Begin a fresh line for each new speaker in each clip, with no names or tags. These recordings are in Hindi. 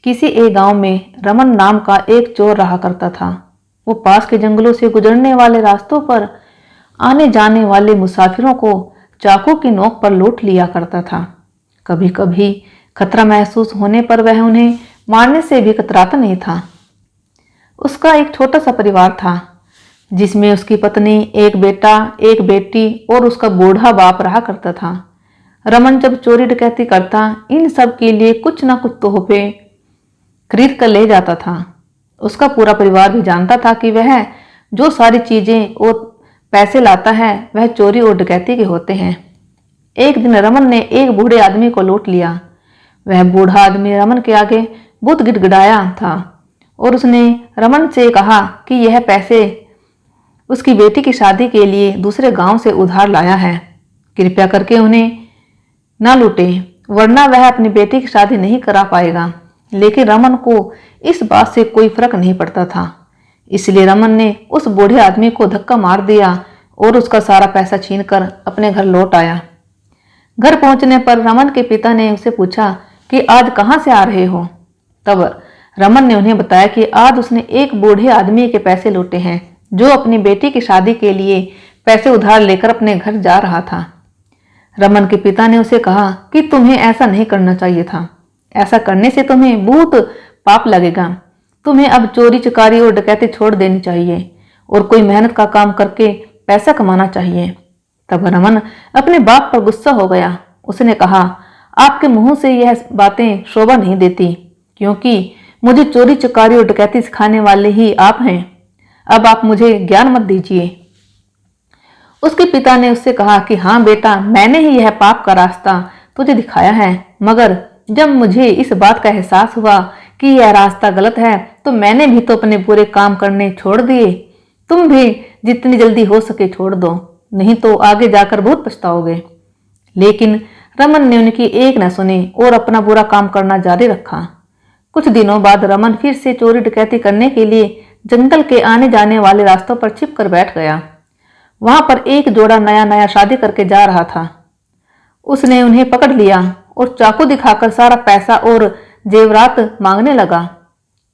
किसी एक गांव में रमन नाम का एक चोर रहा करता था। वो पास के जंगलों से गुजरने वाले रास्तों पर आने जाने वाले मुसाफिरों को चाकू की नोक पर लूट लिया करता था। कभी कभी खतरा महसूस होने पर वह उन्हें मारने से भी कतराता नहीं था। उसका एक छोटा सा परिवार था, जिसमें उसकी पत्नी, एक बेटा, एक बेटी और उसका बूढ़ा बाप रहा करता था। रमन जब चोरी डकैती करता, इन सब के लिए कुछ ना कुछ तोहफे खरीद कर ले जाता था। उसका पूरा परिवार भी जानता था कि वह जो सारी चीजें और पैसे लाता है वह चोरी और डकैती के होते हैं। एक दिन रमन ने एक बूढ़े आदमी को लूट लिया। वह बूढ़ा आदमी रमन के आगे बहुत गिड़गिड़ाया था और उसने रमन से कहा कि यह पैसे उसकी बेटी की शादी के लिए दूसरे गांव से उधार लाया है, कृपया करके उन्हें ना लूटे, वरना वह अपनी बेटी की शादी नहीं करा पाएगा। लेकिन रमन को इस बात से कोई फर्क नहीं पड़ता था, इसलिए रमन ने उस बूढ़े आदमी को धक्का मार दिया और उसका सारा पैसा छीनकर अपने घर लौट आया। घर पहुंचने पर रमन के पिता ने उससे पूछा कि आज कहां से आ रहे हो। तब रमन ने उन्हें बताया कि आज उसने एक बूढ़े आदमी के पैसे लूटे हैं, जो अपनी बेटी की शादी के लिए पैसे उधार लेकर अपने घर जा रहा था। रमन के पिता ने उसे कहा कि तुम्हें ऐसा नहीं करना चाहिए था, ऐसा करने से तुम्हें बहुत पाप लगेगा। तुम्हें अब चोरी चकारी और डकैती छोड़ देनी चाहिए और कोई मेहनत का काम करके पैसा कमाना चाहिए। तब रमन अपने बाप पर गुस्सा हो गया। उसने कहा, आपके मुंह से यह बातें शोभा नहीं देती, क्योंकि मुझे चोरी चकारी और डकैती सिखाने वाले ही आप हैं। अब आप मुझे ज्ञान मत दीजिए। उसके पिता ने उससे कहा कि हाँ बेटा, मैंने ही यह पाप का रास्ता तुझे दिखाया है, मगर जब मुझे इस बात का एहसास हुआ कि यह रास्ता गलत है तो मैंने भी तो अपने बुरे काम करने छोड़ दिए। तुम भी जितनी जल्दी हो सके छोड़ दो, नहीं तो आगे जाकर बहुत पछताओगे। लेकिन रमन ने उनकी एक न सुनी और अपना बुरा काम करना जारी रखा। कुछ दिनों बाद रमन फिर से चोरी डकैती करने के लिए जंगल के आने जाने वाले रास्तों पर छिप कर बैठ गया। वहां पर एक जोड़ा नया नया शादी करके जा रहा था। उसने उन्हें पकड़ लिया और चाकू दिखाकर सारा पैसा और जेवरात मांगने लगा।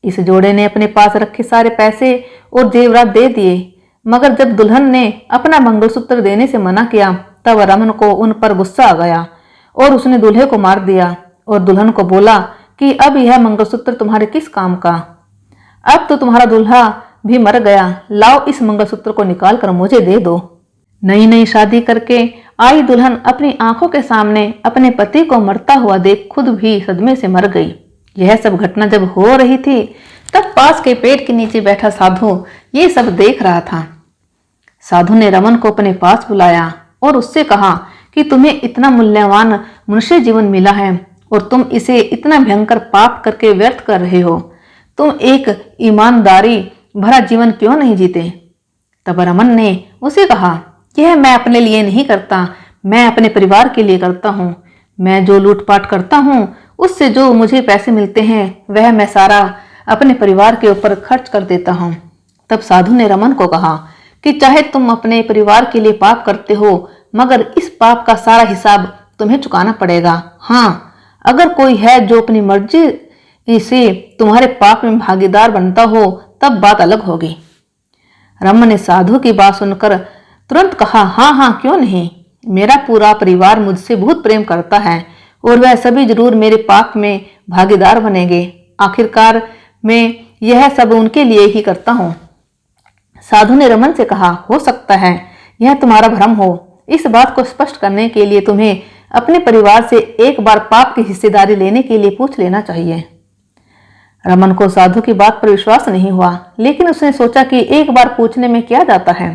इस जोड़े ने अपने पास रखे सारे पैसे और जेवरात दे दिए, मगर जब दुल्हन ने अपना मंगलसूत्र देने से मना किया तब रमन को उन पर गुस्सा आ गया और उसने दूल्हे को मार दिया और दुल्हन को बोला कि अब यह मंगलसूत्र तुम्हारे किस काम का? अब तो तुम्हारा दूल्हा भी मर गया, लाओ इस मंगलसूत्र को निकाल कर मुझे दे दो। नई नई शादी करके आई दुल्हन अपनी आंखों के सामने अपने पति को मरता हुआ देख खुद भी सदमे से मर गई। यह सब घटना जब हो रही थी तब पास के पेड़ के नीचे बैठा साधु ये सब देख रहा था। साधु ने रमन को अपने पास बुलाया और उससे कहा कि तुम्हें इतना मूल्यवान मनुष्य जीवन मिला है और तुम इसे इतना भयंकर पाप करके व्यर्थ कर रहे हो। तुम एक ईमानदारी भरा जीवन क्यों नहीं जीते? तब रमन ने उसे कहा, यह मैं अपने लिए नहीं करता, मैं अपने परिवार के लिए करता हूँ। मैं जो लूटपाट करता हूँ उससे जो मुझे पैसे मिलते हैं वह मैं सारा अपने परिवार के ऊपर खर्च कर देता हूँ। तब साधु ने रमन को कहा कि चाहे तुम अपने परिवार के लिए पाप करते हो, मगर इस पाप का सारा हिसाब तुम्हें चुकाना पड़ेगा। हाँ, अगर कोई है जो अपनी मर्जी से तुम्हारे पाप में भागीदार बनता हो तब बात अलग होगी। रमन ने साधु की बात सुनकर तुरंत कहा, हाँ हाँ, क्यों नहीं, मेरा पूरा परिवार मुझसे बहुत प्रेम करता है और वह सभी जरूर मेरे पाप में भागीदार बनेंगे। आखिरकार मैं यह सब उनके लिए ही करता हूँ। साधु ने रमन से कहा, हो सकता है यह तुम्हारा भ्रम हो। इस बात को स्पष्ट करने के लिए तुम्हें अपने परिवार से एक बार पाप की हिस्सेदारी लेने के लिए पूछ लेना चाहिए। रमन को साधु की बात पर विश्वास नहीं हुआ, लेकिन उसने सोचा कि एक बार पूछने में क्या जाता है।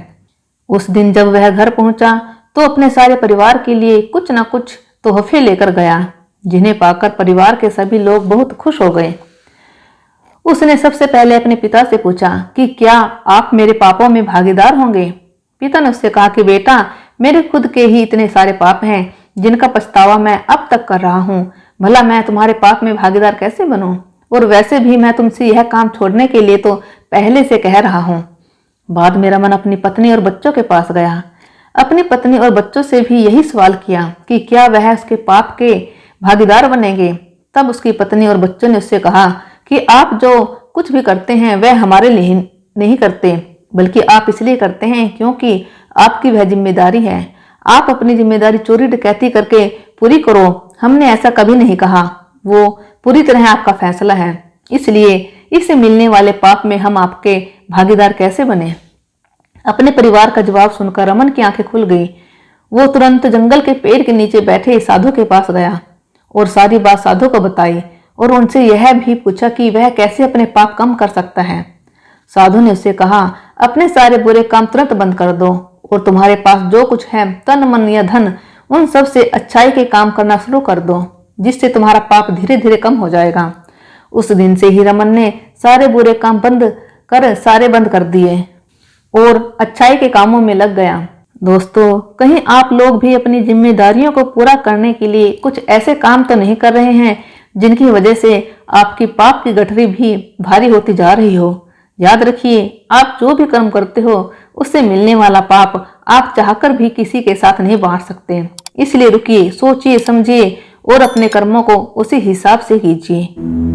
उस दिन जब वह घर पहुंचा तो अपने सारे परिवार के लिए कुछ न कुछ तोहफे लेकर गया, जिन्हें पाकर परिवार के सभी लोग बहुत खुश हो गए। उसने सबसे पहले अपने पिता से पूछा कि क्या आप मेरे पापों में भागीदार होंगे? पिता ने उससे कहा कि बेटा, मेरे खुद के ही इतने सारे पाप हैं जिनका पछतावा मैं अब तक कर रहा हूँ। भला मैं तुम्हारे पाप में भागीदार कैसे बनूं? और वैसे भी मैं तुमसे यह काम छोड़ने के लिए तो पहले से कह रहा हूँ। बाद में रमन अपनी पत्नी और बच्चों के पास गया। अपनी पत्नी और बच्चों से भी यही सवाल किया कि क्या वह उसके पाप के भागीदार बनेंगे। तब उसकी पत्नी और बच्चों ने उससे कहा कि आप जो कुछ भी करते हैं वह हमारे लिए नहीं करते, बल्कि आप इसलिए करते हैं क्योंकि आपकी वह जिम्मेदारी है। आप अपनी जिम्मेदारी चोरी डकैती करके पूरी करो। हमने ऐसा कभी नहीं कहा। वो पूरी तरह आपका फैसला है। इसलिए इससे मिलने वाले पाप में हम आपके भागीदार कैसे बने? अपने परिवार का जवाब सुनकर रमन की आंखें खुल गई। वो तुरंत जंगल के पेड़ के नीचे बैठे साधु के पास गया और सारी बात साधु को बताई और उनसे यह भी पूछा कि वह कैसे अपने पाप कम कर सकता है। साधु ने उससे कहा, अपने सारे बुरे काम तुरंत बंद कर दो और तुम्हारे पास जो कुछ है, तन मन या धन, उन सब से अच्छाई के काम करना शुरू कर दो, जिससे तुम्हारा पाप धीरे धीरे कम हो जाएगा। उस दिन से ही रमन ने सारे बुरे काम बंद कर दिए और अच्छाई के कामों में लग गया। दोस्तों, कहीं आप लोग भी अपनी जिम्मेदारियों को पूरा करने के लिए कुछ ऐसे काम तो नहीं कर रहे हैं जिनकी वजह से आपकी पाप की गठरी भी भारी होती जा रही हो? याद रखिए, आप जो भी कर्म करते हो उससे मिलने वाला पाप आप चाहकर भी किसी के साथ नहीं बांट सकते। इसलिए रुकिए, सोचिए, समझिए और अपने कर्मों को उसी हिसाब से कीजिए।